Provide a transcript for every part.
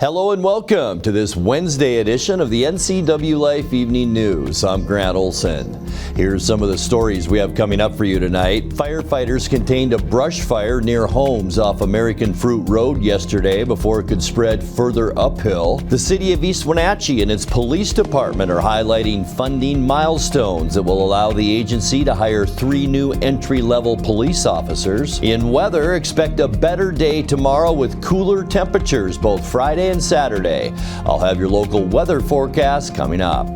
Hello and welcome to this Wednesday edition of the NCWLIFE Evening News. I'm Grant Olson. Here's some of the stories we have coming up for you tonight. Firefighters contained a brush fire near homes off American Fruit Road yesterday before it could spread further uphill. The city of East Wenatchee and its police department are highlighting funding milestones that will allow the agency to hire 3 new entry-level police officers. In weather, expect a better day tomorrow with cooler temperatures both Friday and Saturday. I'll have your local weather forecast coming up.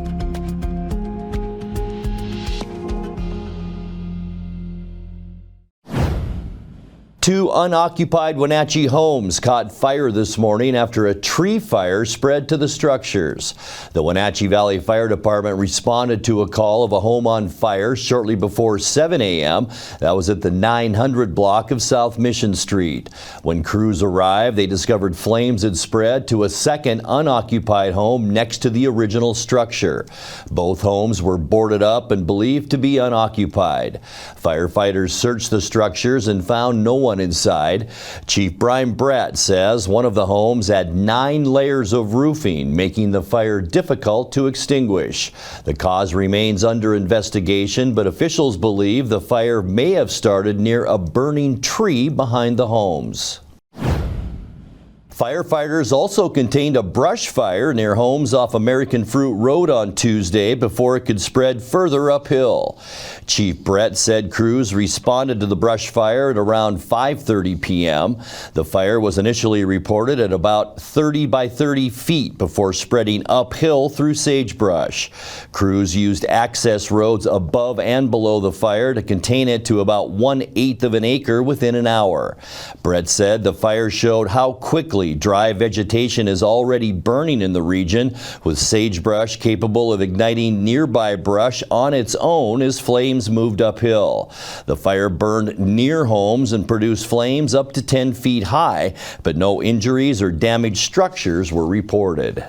2 unoccupied Wenatchee homes caught fire this morning after a tree fire spread to the structures. The Wenatchee Valley Fire Department responded to a call of a home on fire shortly before 7 a.m. That was at the 900 block of South Mission Street. When crews arrived, they discovered flames had spread to a second unoccupied home next to the original structure. Both homes were boarded up and believed to be unoccupied. Firefighters searched the structures and found no one inside. Chief Brian Brett says one of the homes had 9 layers of roofing, making the fire difficult to extinguish. The cause remains under investigation, but officials believe the fire may have started near a burning tree behind the homes. Firefighters also contained a brush fire near homes off American Fruit Road on Tuesday before it could spread further uphill. Chief Brett said crews responded to the brush fire at around 5:30 p.m. The fire was initially reported at about 30 by 30 feet before spreading uphill through sagebrush. Crews used access roads above and below the fire to contain it to about 1/8 of an acre within an hour. Brett said the fire showed how quickly dry vegetation is already burning in the region, with sagebrush capable of igniting nearby brush on its own as flames moved uphill. The fire burned near homes and produced flames up to 10 feet high, but no injuries or damaged structures were reported.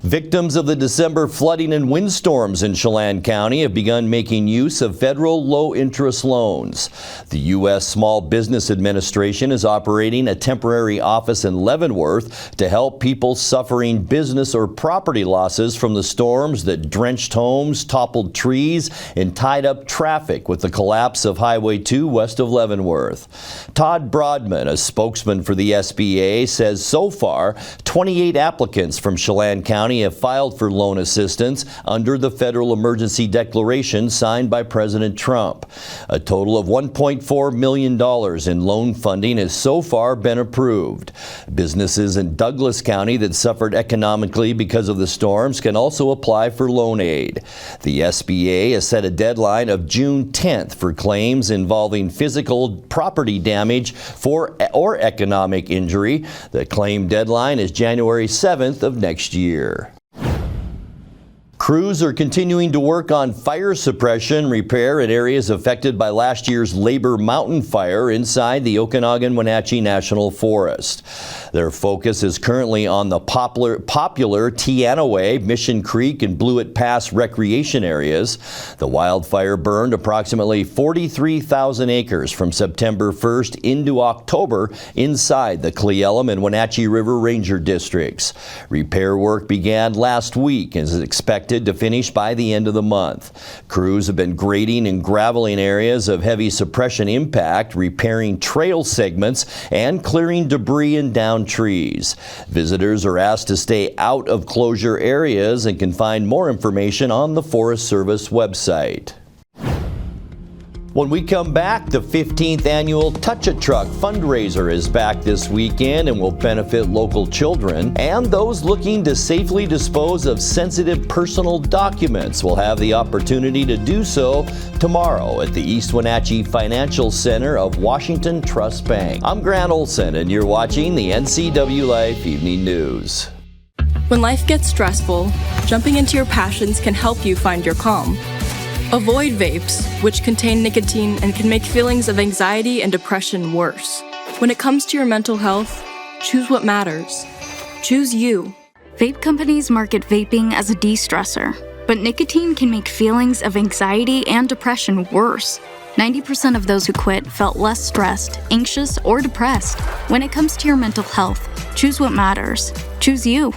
Victims of the December flooding and windstorms in Chelan County have begun making use of federal low-interest loans. The U.S. Small Business Administration is operating a temporary office in Leavenworth to help people suffering business or property losses from the storms that drenched homes, toppled trees, and tied up traffic with the collapse of Highway 2 west of Leavenworth. Todd Broadman, a spokesman for the SBA, says so far 28 applicants from Chelan County have filed for loan assistance under the federal emergency declaration signed by President Trump. A total of $1.4 million in loan funding has so far been approved. Businesses in Douglas County that suffered economically because of the storms can also apply for loan aid. The SBA has set a deadline of June 10th for claims involving physical property damage or economic injury. The claim deadline is January 7th of next year. Crews are continuing to work on fire suppression repair in areas affected by last year's Labor Mountain fire inside the Okanagan-Wenatchee National Forest. Their focus is currently on the popular Teanaway, Mission Creek, and Blewett Pass recreation areas. The wildfire burned approximately 43,000 acres from September 1st into October inside the Cle Elum and Wenatchee River Ranger districts. Repair work began last week and is expected to finish by the end of the month. Crews have been grading and graveling areas of heavy suppression impact, repairing trail segments, and clearing debris and downed trees. Visitors are asked to stay out of closure areas and can find more information on the Forest Service website. When we come back, the 15th annual Touch a Truck fundraiser is back this weekend and will benefit local children. And those looking to safely dispose of sensitive personal documents will have the opportunity to do so tomorrow at the East Wenatchee Financial Center of Washington Trust Bank. I'm Grant Olson, and you're watching the NCWLIFE Evening News. When life gets stressful, jumping into your passions can help you find your calm. Avoid vapes, which contain nicotine and can make feelings of anxiety and depression worse. When it comes to your mental health, choose what matters. Choose you. Vape companies market vaping as a de-stressor, but nicotine can make feelings of anxiety and depression worse. 90% of those who quit felt less stressed, anxious, or depressed. When it comes to your mental health, choose what matters. Choose you.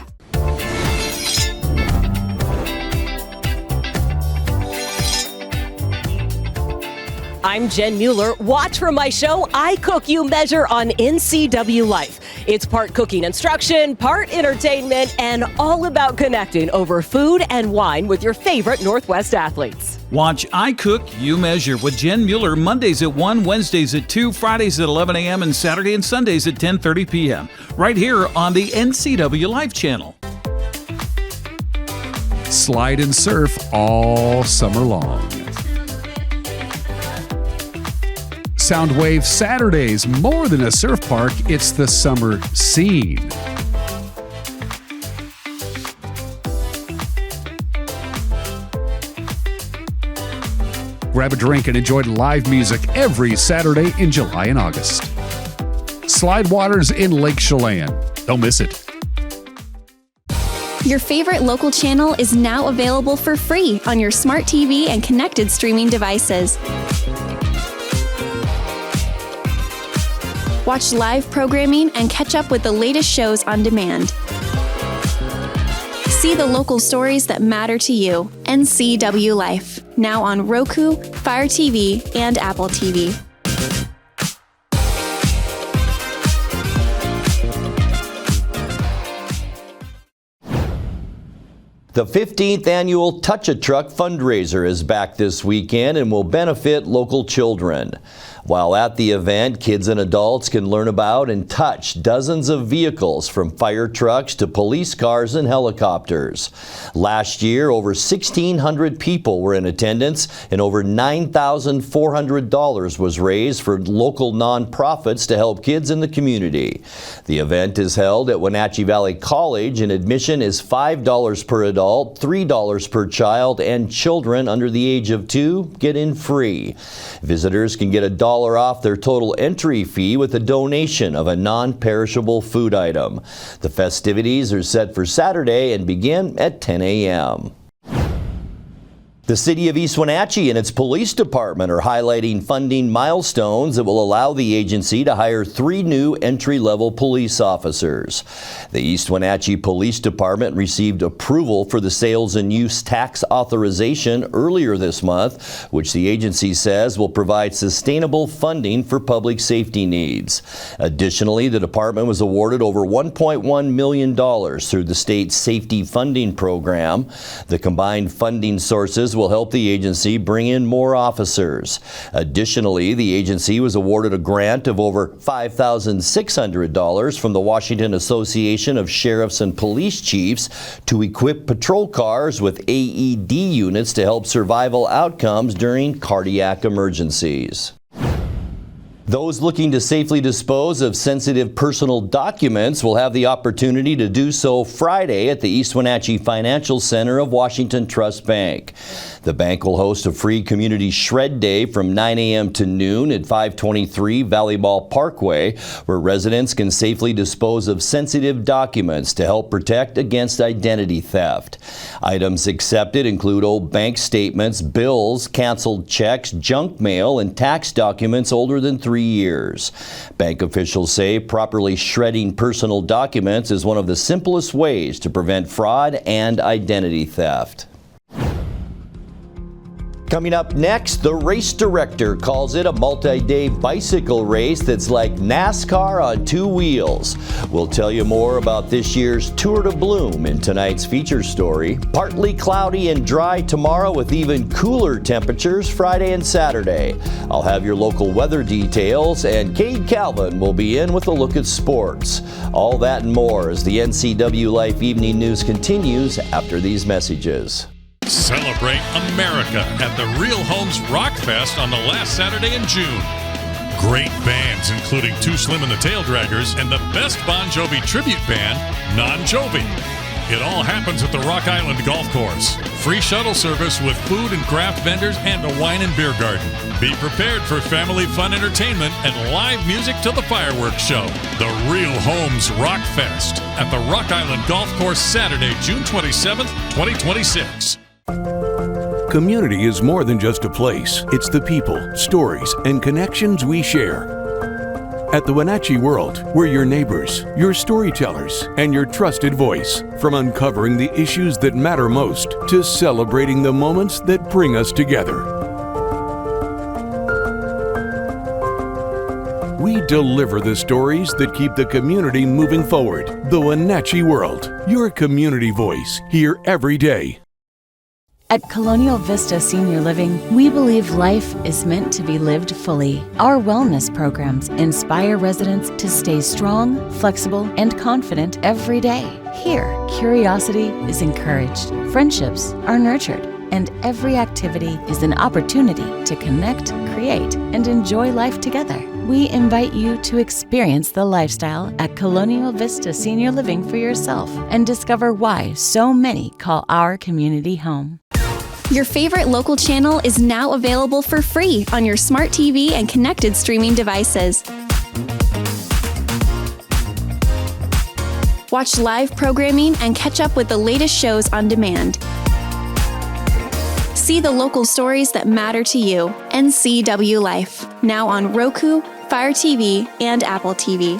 I'm Jen Mueller. Watch for my show, I Cook, You Measure on NCWLIFE. It's part cooking instruction, part entertainment, and all about connecting over food and wine with your favorite Northwest athletes. Watch I Cook, You Measure with Jen Mueller Mondays at 1, Wednesdays at 2, Fridays at 11 a.m., and Saturday and Sundays at 10:30 p.m. right here on the NCWLIFE channel. Slide and surf all summer long. Soundwave Saturdays, more than a surf park, it's the summer scene. Grab a drink and enjoy live music every Saturday in July and August. Slide Waters in Lake Chelan. Don't miss it. Your favorite local channel is now available for free on your smart TV and connected streaming devices. Watch live programming and catch up with the latest shows on demand. See the local stories that matter to you. NCWLIFE, now on Roku, Fire TV, and Apple TV. The 15th annual Touch a Truck fundraiser is back this weekend and will benefit local children. While at the event, kids and adults can learn about and touch dozens of vehicles, from fire trucks to police cars and helicopters. Last year, over 1,600 people were in attendance and over $9,400 was raised for local nonprofits to help kids in the community. The event is held at Wenatchee Valley College, and admission is $5 per adult, $3 per child, and children under the age of 2 get in free. Visitors can get $1 off their total entry fee with a donation of a non-perishable food item. The festivities are set for Saturday and begin at 10 a.m. The City of East Wenatchee and its police department are highlighting funding milestones that will allow the agency to hire 3 new entry-level police officers. The East Wenatchee Police Department received approval for the sales and use tax authorization earlier this month, which the agency says will provide sustainable funding for public safety needs. Additionally, the department was awarded over $1.1 million through the state's safety funding program. The combined funding sources will help the agency bring in more officers. Additionally, the agency was awarded a grant of over $5,600 from the Washington Association of Sheriffs and Police Chiefs to equip patrol cars with AED units to help survival outcomes during cardiac emergencies. Those looking to safely dispose of sensitive personal documents will have the opportunity to do so Friday at the East Wenatchee Financial Center of Washington Trust Bank. The bank will host a free community shred day from 9 a.m. to noon at 523 Valley Mall Parkway, where residents can safely dispose of sensitive documents to help protect against identity theft. Items accepted include old bank statements, bills, canceled checks, junk mail, and tax documents older than 3 years. Bank officials say properly shredding personal documents is one of the simplest ways to prevent fraud and identity theft. Coming up next, the race director calls it a multi-day bicycle race that's like NASCAR on 2 wheels. We'll tell you more about this year's Tour de Bloom in tonight's feature story. Partly cloudy and dry tomorrow with even cooler temperatures Friday and Saturday. I'll have your local weather details, and Cade Calvin will be in with a look at sports. All that and more as the NCWLIFE Evening News continues after these messages. Celebrate America at the Real Homes Rock Fest on the last Saturday in June. Great bands including Too Slim and the Tail Draggers and the best Bon Jovi tribute band, Non Jovi. It all happens at the Rock Island Golf Course. Free shuttle service with food and craft vendors and a wine and beer garden. Be prepared for family fun entertainment and live music till the fireworks show. The Real Homes Rock Fest at the Rock Island Golf Course Saturday, June 27th, 2026. community is more than just a place. It's the people, stories, and connections we share. At the Wenatchee World, we're your neighbors, your storytellers, and your trusted voice. From uncovering the issues that matter most to celebrating the moments that bring us together. We deliver the stories that keep the community moving forward. The Wenatchee World, your community voice, here every day. At Colonial Vista Senior Living, we believe life is meant to be lived fully. Our wellness programs inspire residents to stay strong, flexible, and confident every day. Here, curiosity is encouraged, friendships are nurtured, and every activity is an opportunity to connect, create, and enjoy life together. We invite you to experience the lifestyle at Colonial Vista Senior Living for yourself and discover why so many call our community home. Your favorite local channel is now available for free on your smart TV and connected streaming devices. Watch live programming and catch up with the latest shows on demand. See the local stories that matter to you. NCWLIFE, now on Roku, Fire TV, and Apple TV.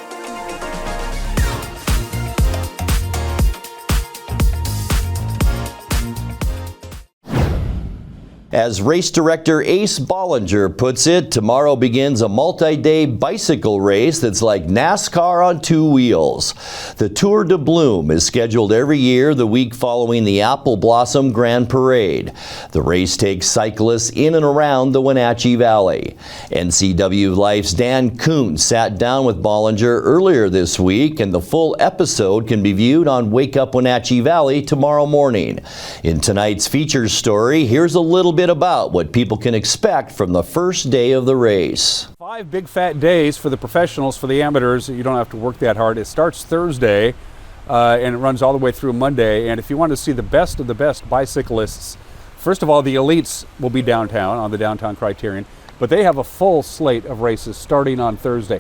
As race director Ace Bollinger puts it, tomorrow begins a multi-day bicycle race that's like NASCAR on two wheels. The Tour de Bloom is scheduled every year the week following the Apple Blossom Grand Parade. The race takes cyclists in and around the Wenatchee Valley. NCWLIFE's Dan Kuhn sat down with Bollinger earlier this week, and the full episode can be viewed on Wake Up Wenatchee Valley tomorrow morning. In tonight's features story, here's a little bit about what people can expect from the first day of the race. 5 big fat days for the professionals. For the amateurs, you don't have to work that hard. It starts Thursday and it runs all the way through Monday. And if you want to see the best of the best bicyclists, first of all, the elites will be downtown on the downtown Criterion, but they have a full slate of races starting on Thursday.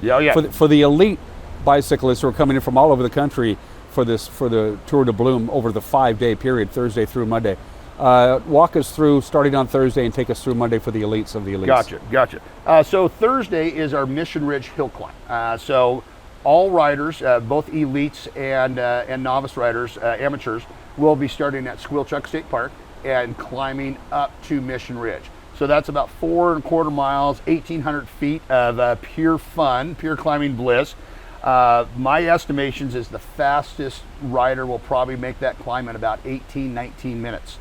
For the elite bicyclists who are coming in from all over the country for the Tour de Bloom over the 5-day period, Thursday through Monday. Walk us through starting on Thursday and take us through Monday for the elites of the elites. Gotcha. So Thursday is our Mission Ridge Hill Climb. So all riders, both elites and novice riders, amateurs, will be starting at Squilchuck State Park and climbing up to Mission Ridge. So that's about 4.25 miles, 1,800 feet of pure fun, pure climbing bliss. My estimations is the fastest rider will probably make that climb in about 18, 19 minutes.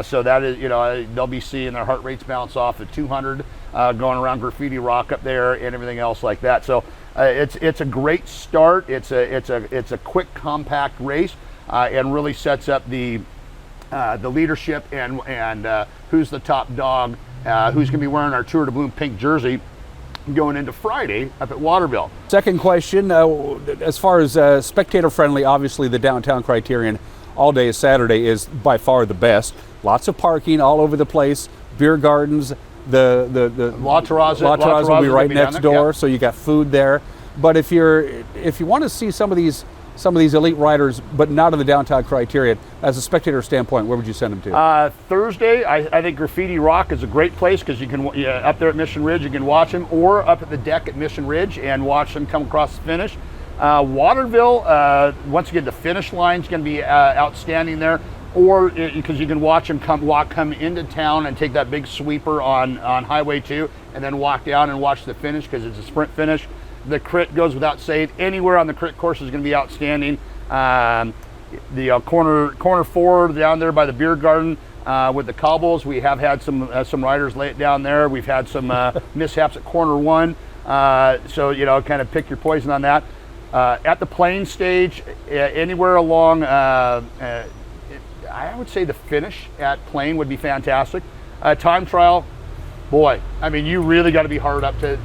So that is, they'll be seeing their heart rates bounce off at 200, going around Graffiti Rock up there and everything else like that. So it's a great start. It's a quick, compact race, and really sets up the leadership and who's the top dog, who's going to be wearing our Tour de Bloom pink jersey going into Friday up at Waterville. Second question, as far as spectator friendly, obviously the downtown Criterion all day Saturday is by far the best. Lots of parking all over the place, beer gardens, the La Terraza will be right next door, so you got food there. But if you want to see some of these elite riders, but not in the downtown Criterion, as a spectator standpoint, where would you send them to? Thursday, I think Graffiti Rock is a great place because you can up there at Mission Ridge, you can watch them, or up at the deck at Mission Ridge and watch them come across the finish. Waterville, once again, the finish line is going to be outstanding there, or because you can watch them come into town and take that big sweeper on Highway 2 and then walk down and watch the finish because it's a sprint finish. The crit goes without saying. Anywhere on the crit course is going to be outstanding. The corner 4 down there by the beer garden with the cobbles, we have had some riders lay it down there. We've had some mishaps at corner 1. So kind of pick your poison on that. At the plane stage, anywhere along, I would say the finish at plane would be fantastic. Time trial, boy, I mean, you really got to be hard up to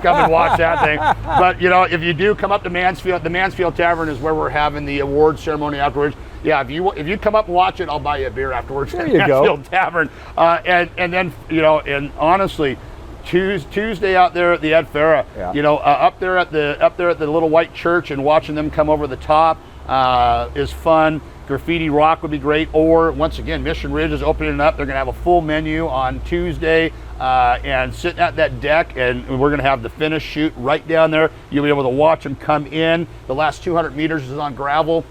come and watch that thing. But if you do come up to Mansfield, the Mansfield Tavern is where we're having the award ceremony afterwards. Yeah, if you come up and watch it, I'll buy you a beer afterwards. There you Mansfield go. Tavern, and then and honestly, Tuesday out there at the Ed Farah, up there at the little white church and watching them come over the top. is fun. Graffiti Rock would be great. Or once again, Mission Ridge is opening up. They're going to have a full menu on Tuesday and sitting at that deck, and we're going to have the finish shoot right down there. You'll be able to watch them come in. The last 200 meters is on gravel.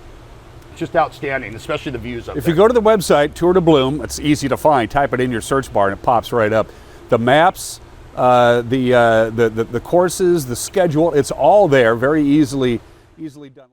It's just outstanding, especially the views up there. If you go to the website, Tour de Bloom, it's easy to find. Type it in your search bar and it pops right up. The maps, the courses, the schedule, it's all there, very easily done.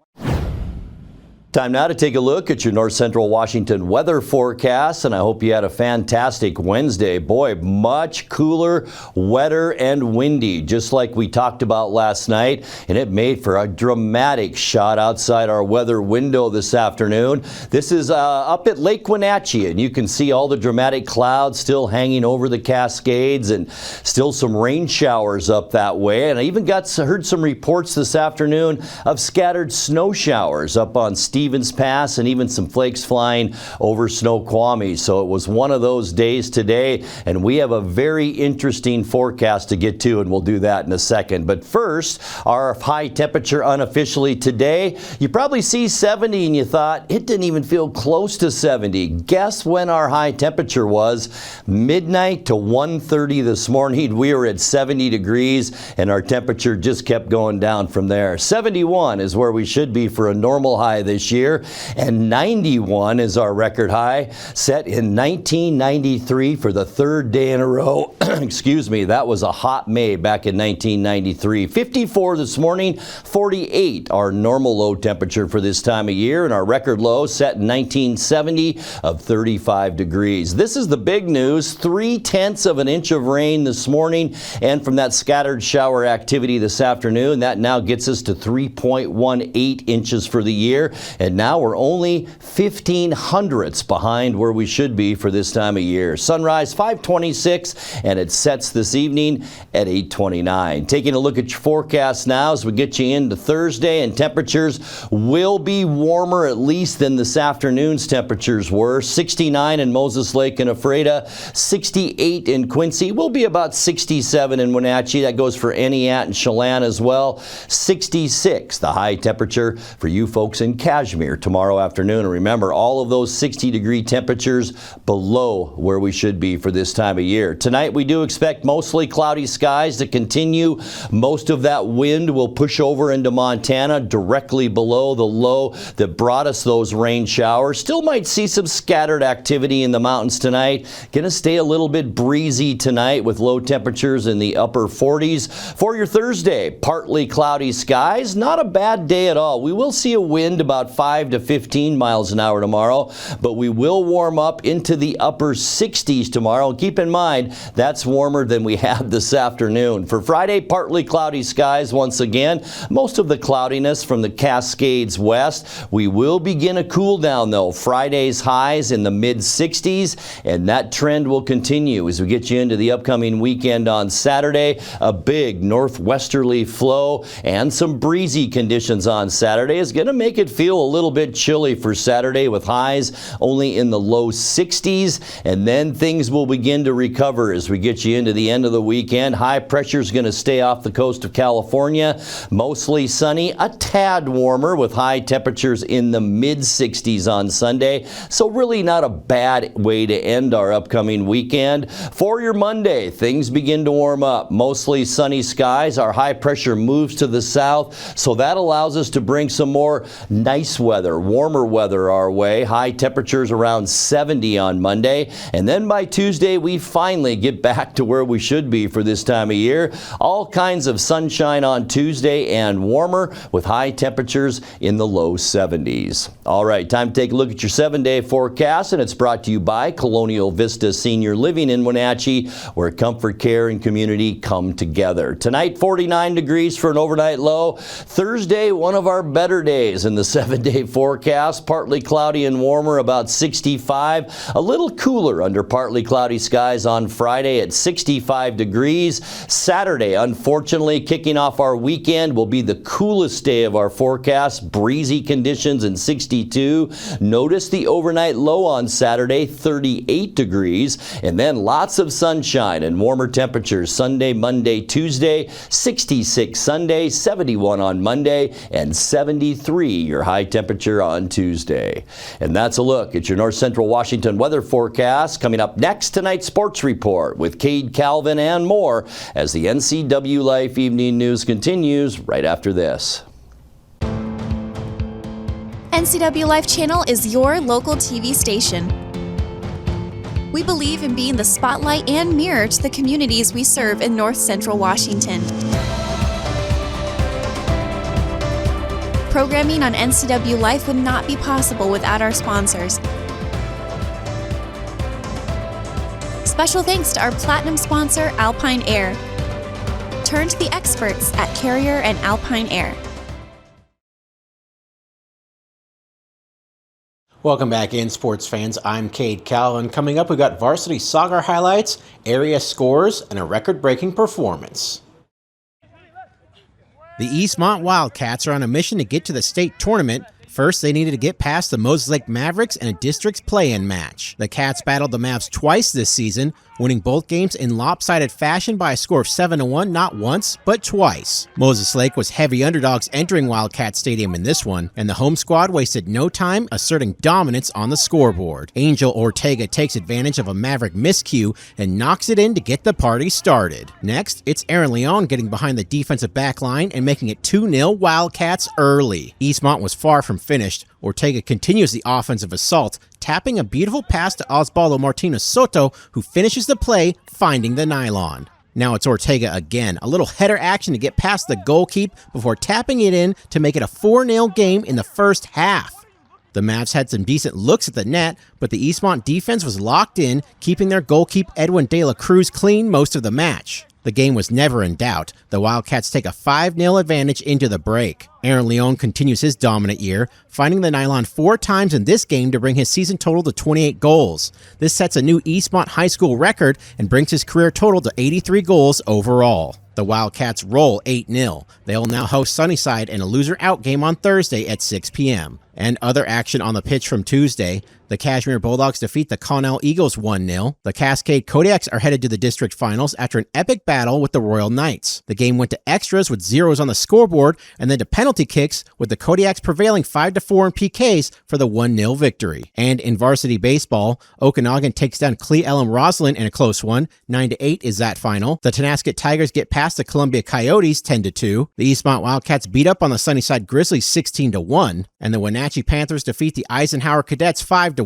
Time now to take a look at your North Central Washington weather forecast, and I hope you had a fantastic Wednesday. Boy, much cooler, wetter, and windy, just like we talked about last night, and it made for a dramatic shot outside our weather window this afternoon. This is up at Lake Wenatchee, and you can see all the dramatic clouds still hanging over the Cascades and still some rain showers up that way. And I even heard some reports this afternoon of scattered snow showers up on Stevens Pass, and even some flakes flying over Snoqualmie. So it was one of those days today, and we have a very interesting forecast to get to, and we'll do that in a second. But first, our high temperature unofficially today. You probably see 70 and you thought it didn't even feel close to 70. Guess when our high temperature was? Midnight to 1:30 this morning. We were at 70 degrees, and our temperature just kept going down from there. 71 is where we should be for a normal high this year, and 91 is our record high, set in 1993 for the third day in a row. Excuse me, that was a hot May back in 1993. 54 this morning, 48 our normal low temperature for this time of year, and our record low set in 1970 of 35 degrees. This is the big news: 3/10 of an inch of rain this morning, and from that scattered shower activity this afternoon, that now gets us to 3.18 inches for the year. And now we're only 1/1500ths behind where we should be for this time of year. Sunrise 5:26, and it sets this evening at 8:29. Taking a look at your forecast now as we get you into Thursday, and temperatures will be warmer at least than this afternoon's temperatures were. 69 in Moses Lake and Ephrata, 68 in Quincy. Will be about 67 in Wenatchee. That goes for Eniat and Chelan as well. 66 the high temperature for you folks in Cashmere tomorrow afternoon. And remember, all of those 60-degree temperatures below where we should be for this time of year. Tonight we do expect mostly cloudy skies to continue. Most of that wind will push over into Montana directly below the low that brought us those rain showers. Still might see some scattered activity in the mountains tonight. Going to stay a little bit breezy tonight with low temperatures in the upper 40s. For your Thursday, partly cloudy skies. Not a bad day at all. We will see a wind about 5 to 15 miles an hour tomorrow, but we will warm up into the upper 60s tomorrow. Keep in mind, that's warmer than we had this afternoon. For Friday, partly cloudy skies once again. Most of the cloudiness from the Cascades west. We will begin a cool down though. Friday's highs in the mid 60s, and that trend will continue as we get you into the upcoming weekend on Saturday. A big northwesterly flow and some breezy conditions on Saturday is going to make it feel a little bit chilly for Saturday, with highs only in the low 60s, and then things will begin to recover as we get you into the end of the weekend. High pressure is going to stay off the coast of California. Mostly sunny, a tad warmer with high temperatures in the mid 60s on Sunday. So really not a bad way to end our upcoming weekend. For your Monday, things begin to warm up. Mostly sunny skies. Our high pressure moves to the south, so that allows us to bring some more nice weather, warmer weather our way. High temperatures around 70 on Monday, and then by Tuesday we finally get back to where we should be for this time of year. All kinds of sunshine on Tuesday and warmer with high temperatures in the low 70s. All right, time to take a look at your 7-day forecast, and it's brought to you by Colonial Vista Senior Living in Wenatchee, where comfort, care, and community come together. Tonight, 49 degrees for an overnight low. Thursday, one of our better days in the 7-day forecast. Partly cloudy and warmer, about 65. A little cooler under partly cloudy skies on Friday at 65 degrees. Saturday, unfortunately, kicking off our weekend, will be the coolest day of our forecast. Breezy conditions and 62. Notice the overnight low on Saturday, 38 degrees. And then lots of sunshine and warmer temperatures Sunday, Monday, Tuesday. 66 Sunday, 71 on Monday, and 73 your high temperature temperature on Tuesday. And that's a look at your North Central Washington weather forecast. Coming up next, tonight's sports report with Cade Calvin and more as the NCW Life Evening News continues right after this. NCW Life Channel is your local TV station. We believe in being the spotlight and mirror to the communities we serve in North Central Washington. Programming on NCW Life would not be possible without our sponsors. Special thanks to our platinum sponsor, Alpine Air. Turn to the experts at Carrier and Alpine Air. Welcome back in, sports fans. I'm Cade Calvin. Coming up, we've got varsity soccer highlights, area scores, and a record-breaking performance. The Eastmont Wildcats are on a mission to get to the state tournament. First, they needed to get past the Moses Lake Mavericks in a district's play-in match. The Cats battled the Mavs twice this season, winning both games in lopsided fashion by a score of 7-1 not once, but twice. Moses Lake was heavy underdogs entering Wildcat Stadium in this one, and the home squad wasted no time asserting dominance on the scoreboard. Angel Ortega takes advantage of a Maverick miscue and knocks it in to get the party started. Next, it's Aaron Leon getting behind the defensive back line and making it 2-0 Wildcats early. Eastmont was far from finished. Ortega continues the offensive assault, tapping a beautiful pass to Osvaldo Martinez Soto, who finishes the play, finding the nylon. Now it's Ortega again, a little header action to get past the goalkeep before tapping it in to make it a 4-0 game in the first half. The Mavs had some decent looks at the net, but the Eastmont defense was locked in, keeping their goalkeeper Edwin De La Cruz clean most of the match. The game was never in doubt. The Wildcats take a 5-0 advantage into the break. Aaron Leon continues his dominant year, finding the nylon 4 times in this game to bring his season total to 28 goals. This sets a new Eastmont High School record and brings his career total to 83 goals overall. The Wildcats roll 8-0. They'll now host Sunnyside in a loser-out game on Thursday at 6 p.m. And other action on the pitch from Tuesday. The Kashmir Bulldogs defeat the Connell Eagles 1-0. The Cascade Kodiaks are headed to the district finals after an epic battle with the Royal Knights. The game went to extras with zeros on the scoreboard and then to penalty kicks, with the Kodiaks prevailing 5-4 in PKs for the 1-0 victory. And in varsity baseball, Okanagan takes down Cle Elum Roslyn in a close one. 9-8 is that final. The Tenasket Tigers get past the Columbia Coyotes 10-2. The Eastmont Wildcats beat up on the Sunnyside Grizzlies 16-1. And the Wenatchee Panthers defeat the Eisenhower Cadets 5-1.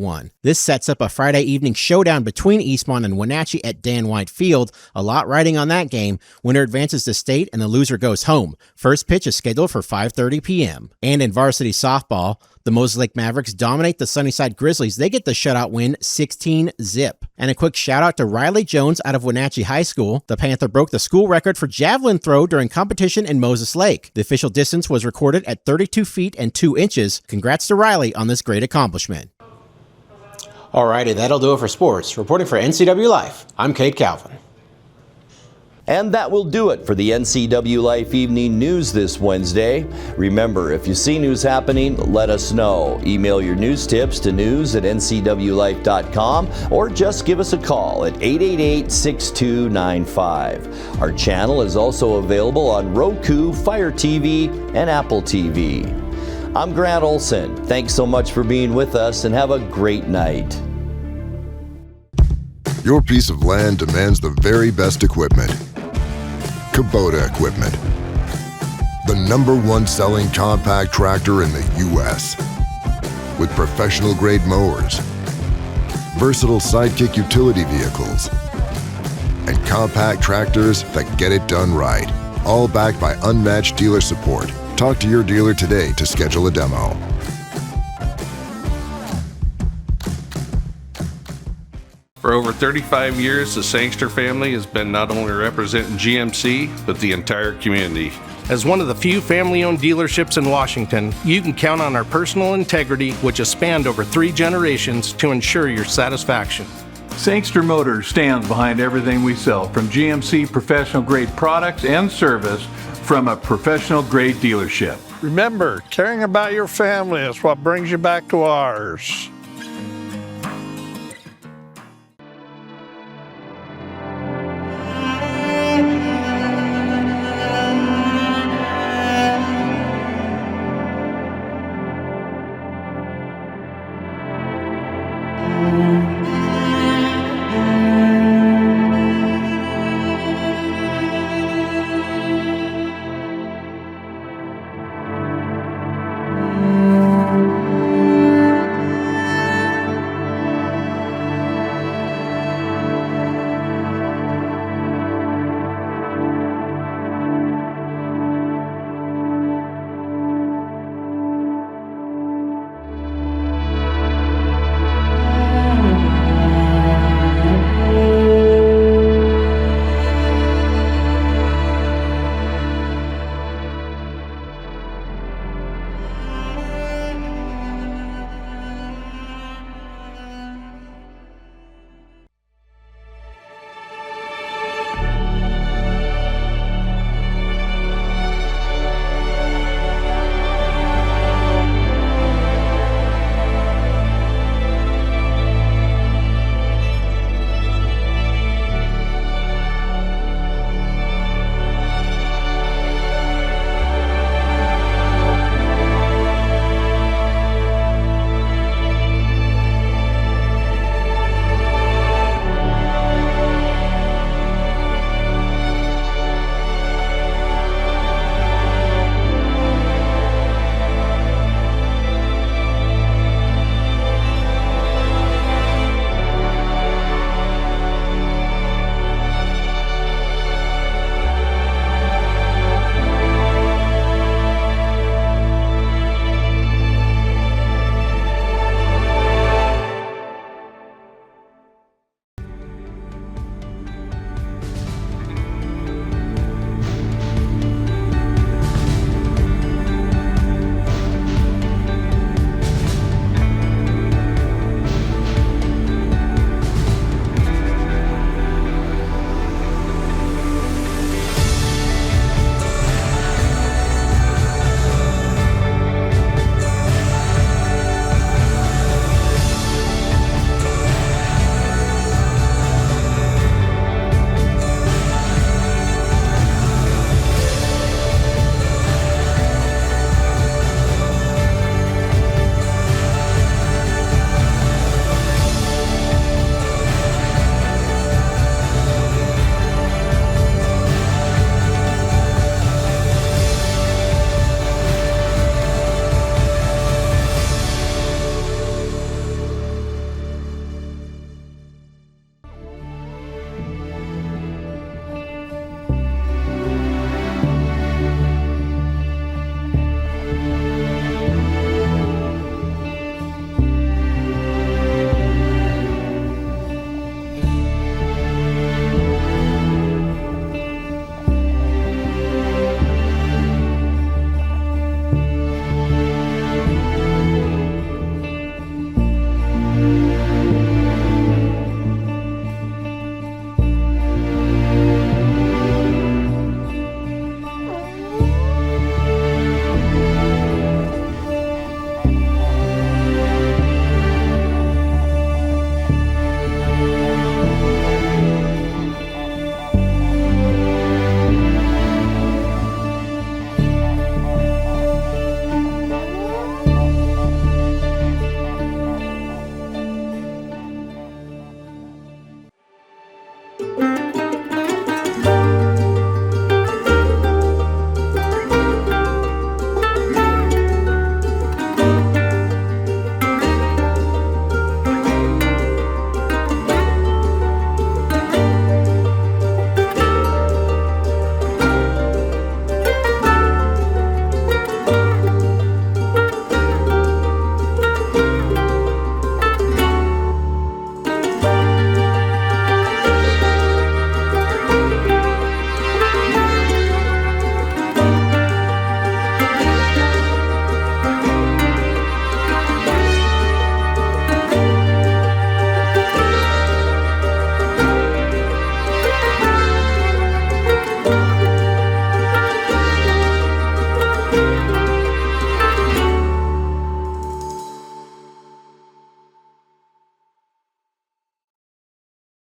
This sets up a Friday evening showdown between Eastmont and Wenatchee at Dan White Field. A lot riding on that game. Winner advances to state and the loser goes home. First pitch is scheduled for 5:30 p.m. And in varsity softball, the Moses Lake Mavericks dominate the Sunnyside Grizzlies. They get the shutout win 16-0. And a quick shout out to Riley Jones out of Wenatchee High School. The Panther broke the school record for javelin throw during competition in Moses Lake. The official distance was recorded at 32 feet and 2 inches. Congrats to Riley on this great accomplishment. Alrighty, that'll do it for sports. Reporting for NCW Life, I'm Cade Calvin. And that will do it for the NCW Life Evening News this Wednesday. Remember, if you see news happening, let us know. Email your news tips to news@ncwlife.com or just give us a call at 888-6295. Our channel is also available on Roku, Fire TV, and Apple TV. I'm Grant Olson. Thanks so much for being with us and have a great night. Your piece of land demands the very best equipment. Kubota Equipment. The #1 selling compact tractor in the U.S. With professional grade mowers, versatile sidekick utility vehicles, and compact tractors that get it done right. All backed by unmatched dealer support. Talk to your dealer today to schedule a demo. For over 35 years, the Sangster family has been not only representing GMC, but the entire community. As one of the few family-owned dealerships in Washington, you can count on our personal integrity, which has spanned over 3 generations, to ensure your satisfaction. Sangster Motors stands behind everything we sell, from GMC professional-grade products and service from a professional-grade dealership. Remember, caring about your family is what brings you back to ours.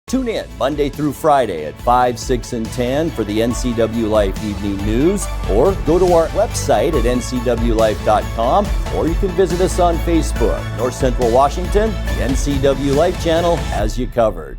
Tune in Monday through Friday at 5, 6, and 10 for the NCW Life Evening News, or go to our website at ncwlife.com, or you can visit us on Facebook. North Central Washington, the NCW Life channel has you covered.